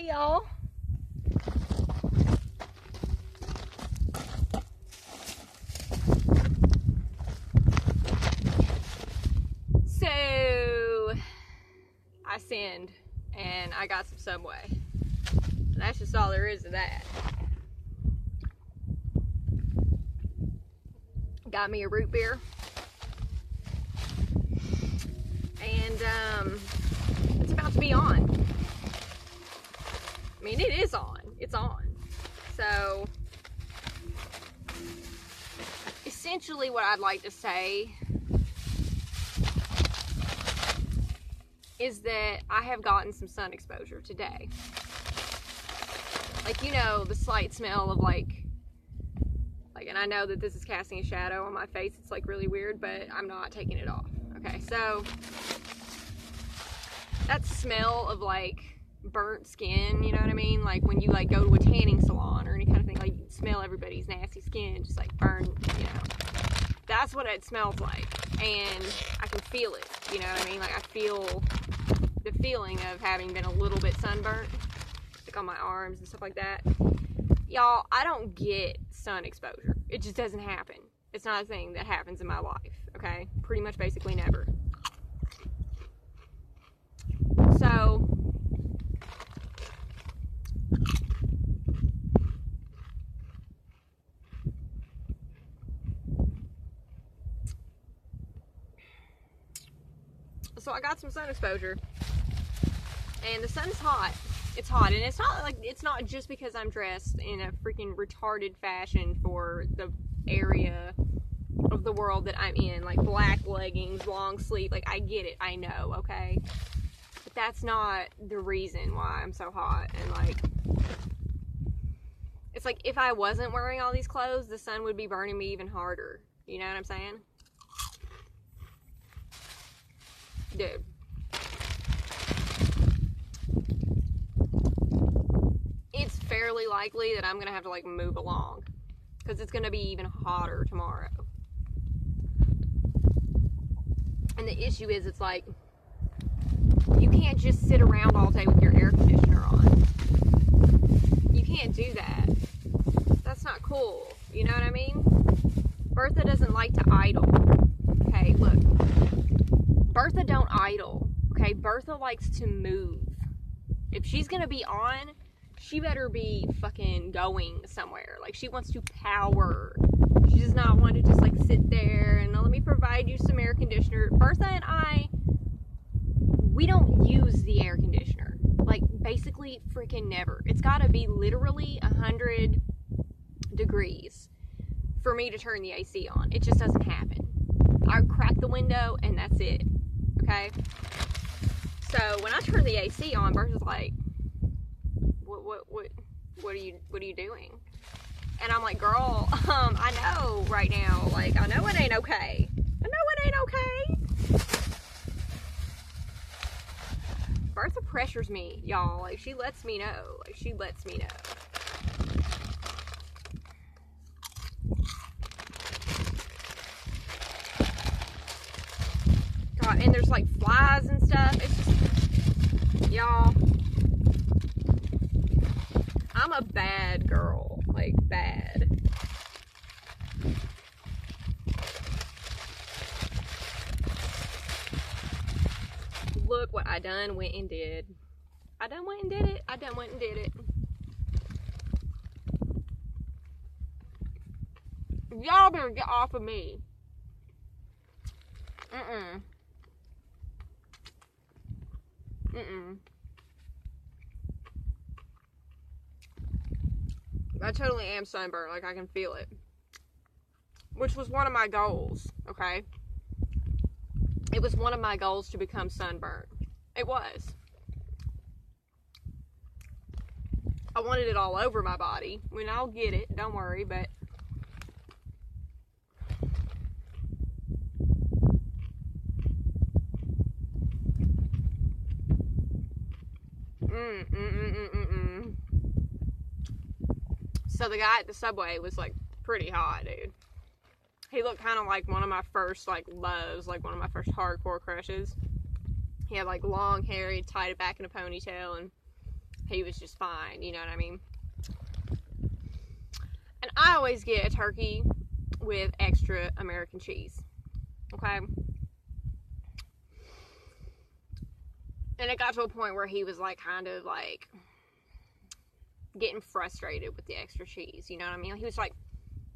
Hey y'all. So I sinned and I got some Subway. And that's just all there is to that. Got me a root beer. And it's about to be on. I mean, it is on. It's on. So, essentially what I'd like to say is that I have gotten some sun exposure today. Like, you know, the slight smell of like, and I know that this is casting a shadow on my face. It's like really weird, but I'm not taking it off. Okay, so that smell of like burnt skin, you know what I mean? Like when you like go to a tanning salon or any kind of thing, like you smell everybody's nasty skin just like burn, you know. That's what it smells like, and I can feel it, you know what I mean? Like I feel the feeling of having been a little bit sunburnt, like on my arms and stuff like that. Y'all, I don't get sun exposure. It just doesn't happen. It's not a thing that happens in my life, okay? Pretty much basically never. So I got some sun exposure, and the sun's hot. It's hot, and it's not just because I'm dressed in a freaking retarded fashion for the area of the world that I'm in, like black leggings, long sleeve. Like, I get it, I know, okay? But that's not the reason why I'm so hot. And like, it's like if I wasn't wearing all these clothes, the sun would be burning me even harder. You know what I'm saying? Dude. It's fairly likely that I'm gonna have to like move along, because it's gonna be even hotter tomorrow. And the issue is, it's like, you can't just sit around all day with your air conditioner on. You can't do that. That's not cool. You know what I mean? Bertha doesn't like to idle. Okay, look. Bertha don't idle. Okay, Bertha likes to move. If she's gonna be on, she better be fucking going somewhere. Like, she wants to power. She does not want to just like sit there and let me provide you some air conditioner. Bertha and I, we don't use the air conditioner. Like, basically freaking never. It's gotta be literally 100 degrees for me to turn the AC on. It just doesn't happen. I crack the window and that's it. Okay? So when I turn the AC on, Bertha's like, what are you doing? And I'm like, girl, I know right now, like, I know it ain't okay. I know it ain't okay. Bertha pressures me, y'all. Like, she lets me know. Like, she lets me know. God, and there's like flies and stuff. It's just, y'all, I'm a bad girl. Like, bad. Look what I done went and did. I done went and did it. I done went and did it. Y'all better get off of me. Mm-mm. I totally am sunburned. Like, I can feel it. Which was one of my goals, okay? It was one of my goals to become sunburned. It was. I wanted it all over my body. I mean, I'll get it. Don't worry, but So the guy at the Subway was like pretty hot, dude. He looked kind of like one of my first like loves, like one of my first hardcore crushes. He had like long hair, he tied it back in a ponytail, and he was just fine, you know what I mean? And I always get a turkey with extra American cheese, okay? And it got to a point where he was like kind of like getting frustrated with the extra cheese, you know what I mean? He was like,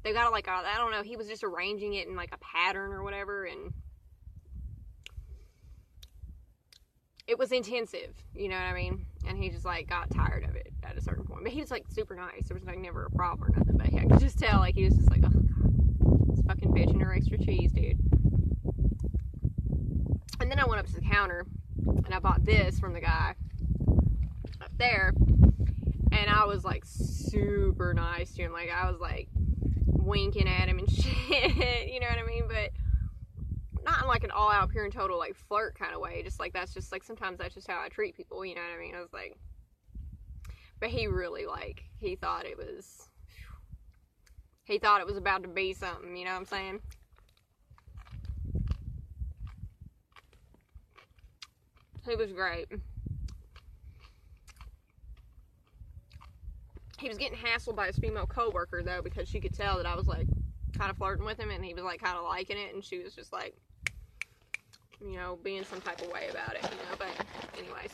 they got like, I don't know, he was just arranging it in like a pattern or whatever, and it was intensive, you know what I mean? And he just like got tired of it at a certain point. But he was like super nice. There was like never a problem or nothing. But I could just tell like he was just like, oh god, this fucking bitch and her extra cheese, dude. And then I went up to the counter and I bought this from the guy up there. And I was like super nice to him. Like I was like winking at him and shit, you know what I mean? But not in like an all-out pure and total like flirt kind of way, just like that's just like sometimes that's just how I treat people, you know what I mean? I was like, but he really like he thought it was about to be something, you know what I'm saying? He was great. He was getting hassled by his female coworker though, because she could tell that I was like kind of flirting with him, and he was like kind of liking it, and she was just like, you know, being some type of way about it, you know, but anyways.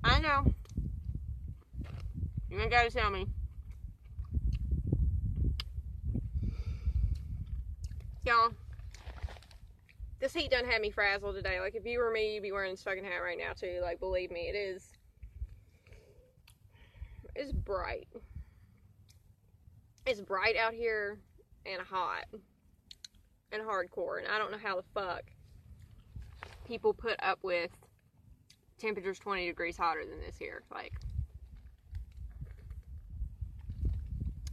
I know. You ain't gotta tell me. Y'all, this heat done had me frazzled today. Like, if you were me, you'd be wearing this fucking hat right now, too. Like, believe me, it's bright. It's bright out here and hot and hardcore. And I don't know how the fuck people put up with temperatures 20 degrees hotter than this here. Like,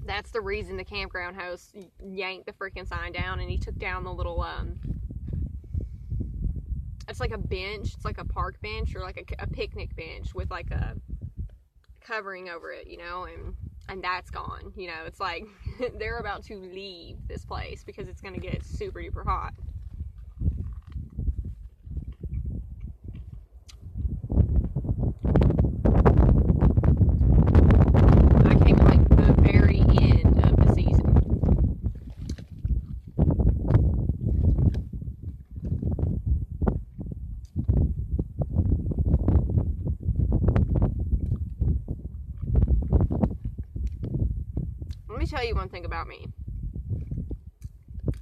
that's the reason the campground host yanked the freaking sign down, and he took down the little, it's like a bench, it's like a park bench, or like a picnic bench with like a covering over it, you know, and that's gone, you know. It's like, they're about to leave this place, because it's gonna get super duper hot. Let me tell you one thing about me.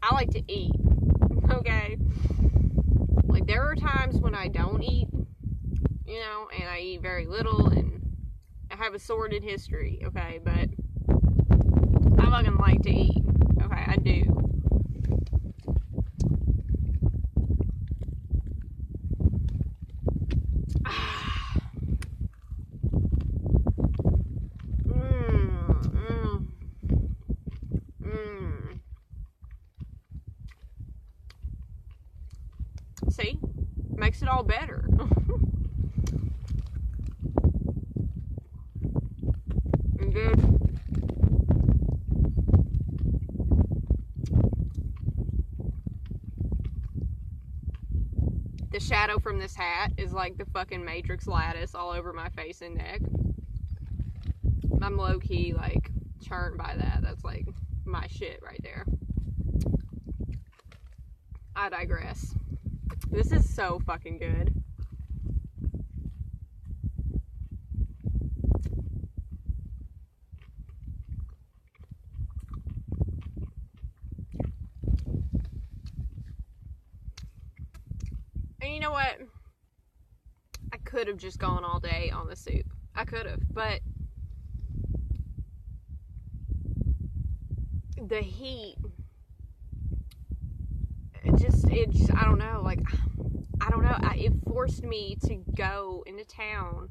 I like to eat, okay? Like, there are times when I don't eat, you know, and I eat very little, and I have a sordid history, okay? But I fucking like to eat, okay? I do. See? Makes it all better. Good. The shadow from this hat is like the fucking Matrix lattice all over my face and neck. I'm low-key, like, churned by that. That's like my shit right there. I digress. This is so fucking good. And you know what? I could have just gone all day on the soup. I could have, but the heat, it just, I don't know, like, I don't know, it forced me to go into town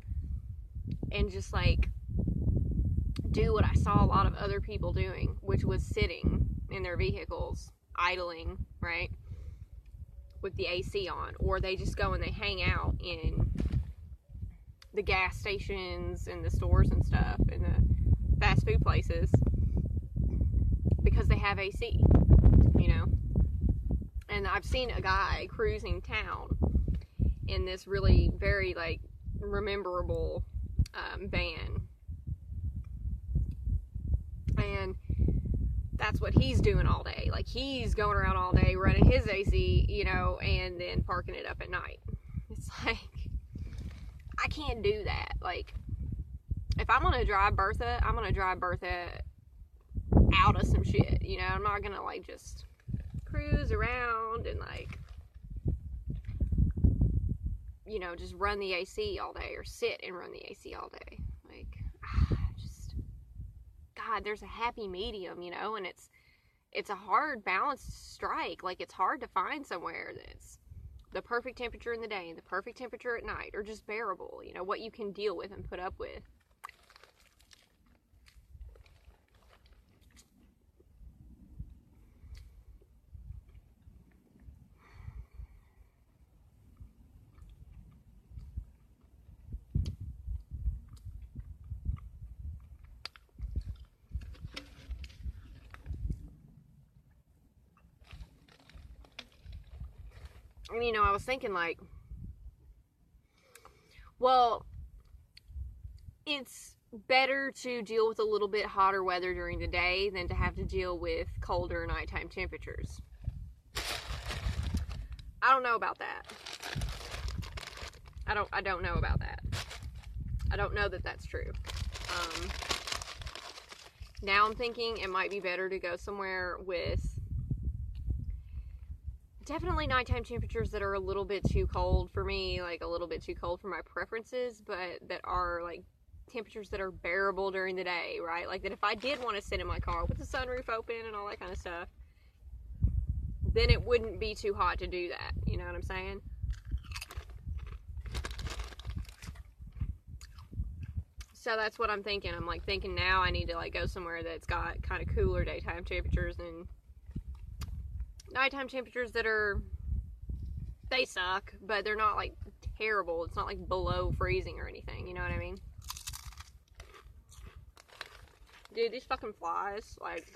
and just, like, do what I saw a lot of other people doing, which was sitting in their vehicles, idling, right, with the AC on, or they just go and they hang out in the gas stations and the stores and stuff, and the fast food places, because they have AC, you know. And I've seen a guy cruising town in this really very, like, rememberable van. And that's what he's doing all day. Like, he's going around all day running his AC, you know, and then parking it up at night. It's like, I can't do that. Like, if I'm gonna drive Bertha, I'm gonna drive Bertha out of some shit, you know. I'm not gonna, like, just cruise around and, like, you know, just run the AC all day, or sit and run the AC all day. Like, just, God, there's a happy medium, you know. And it's a hard balance to strike. Like, it's hard to find somewhere that's the perfect temperature in the day and the perfect temperature at night, or just bearable, you know, what you can deal with and put up with. And, you know, I was thinking, like, well, it's better to deal with a little bit hotter weather during the day than to have to deal with colder nighttime temperatures. I don't know about that. I don't know about that. I don't know that that's true. Now I'm thinking it might be better to go somewhere with definitely nighttime temperatures that are a little bit too cold for me, like a little bit too cold for my preferences, but that are, like, temperatures that are bearable during the day, right? Like, that if I did want to sit in my car with the sunroof open and all that kind of stuff, then it wouldn't be too hot to do that. You know what I'm saying? So that's what I'm thinking. I'm, like, thinking now I need to, like, go somewhere that's got kind of cooler daytime temperatures and nighttime temperatures that are, they suck, but they're not, like, terrible. It's not, like, below freezing or anything, you know what I mean? Dude, these fucking flies, like,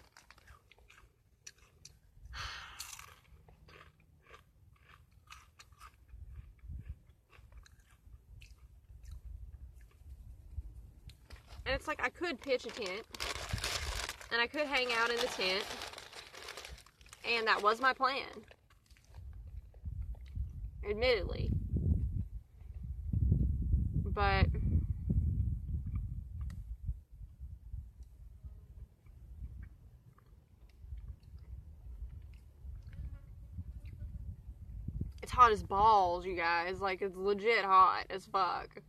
and it's like, I could pitch a tent, and I could hang out in the tent, and that was my plan, admittedly, but it's hot as balls, you guys. Like, it's legit hot as fuck.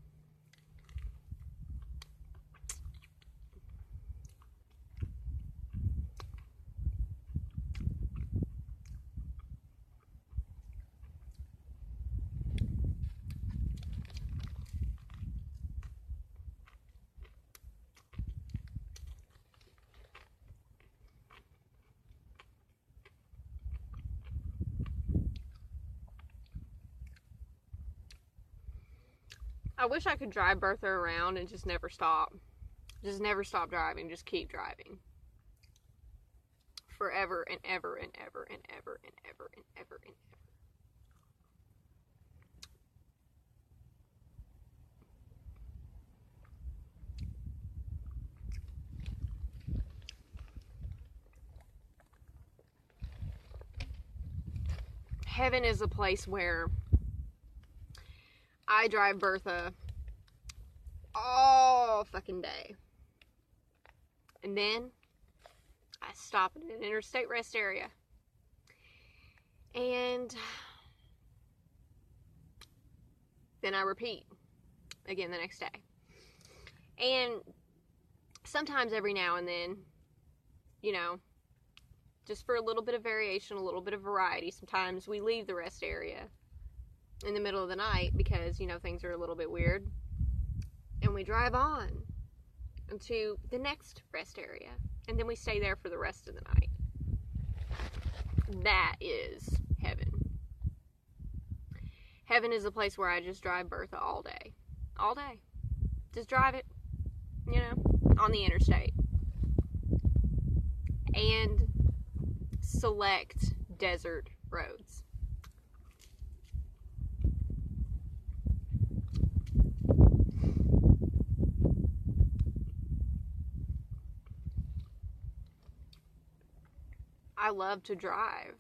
I wish I could drive Bertha around and just never stop. Just never stop driving. Just keep driving. Forever and ever and ever and ever and ever and ever and ever. Heaven is a place where I drive Bertha all fucking day. And then I stop at an interstate rest area. And then I repeat again the next day. And sometimes every now and then, you know, just for a little bit of variation, a little bit of variety, sometimes we leave the rest area in the middle of the night because, you know, things are a little bit weird. And we drive on to the next rest area. And then we stay there for the rest of the night. That is heaven. Heaven is a place where I just drive Bertha all day. All day. Just drive it, you know, on the interstate. And select desert roads. I love to drive.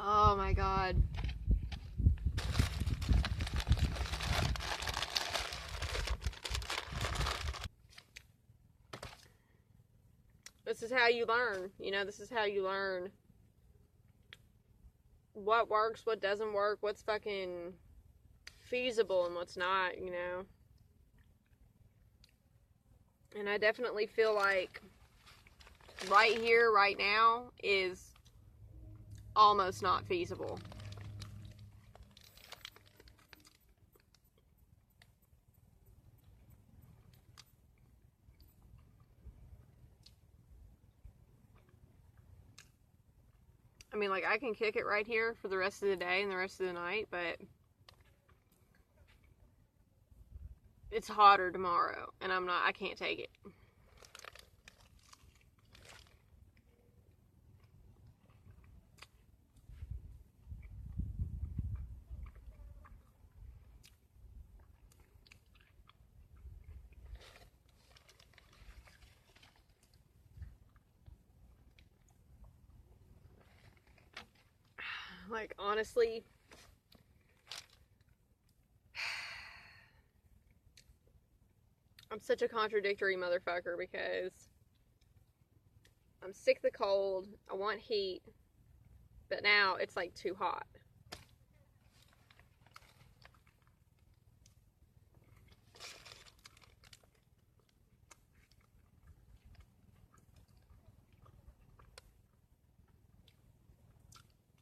Oh my God. This is how you learn. You know, this is how you learn what works, what doesn't work, what's fucking feasible and what's not, you know. And I definitely feel like right here, right now is almost not feasible. I mean, like, I can kick it right here for the rest of the day and the rest of the night, but it's hotter tomorrow, and I can't take it. Like, honestly, I'm such a contradictory motherfucker because I'm sick of the cold, I want heat, but now it's like too hot.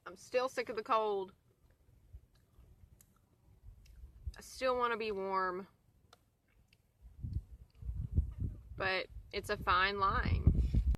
I'm still sick of the cold. I still want to be warm. But it's a fine line.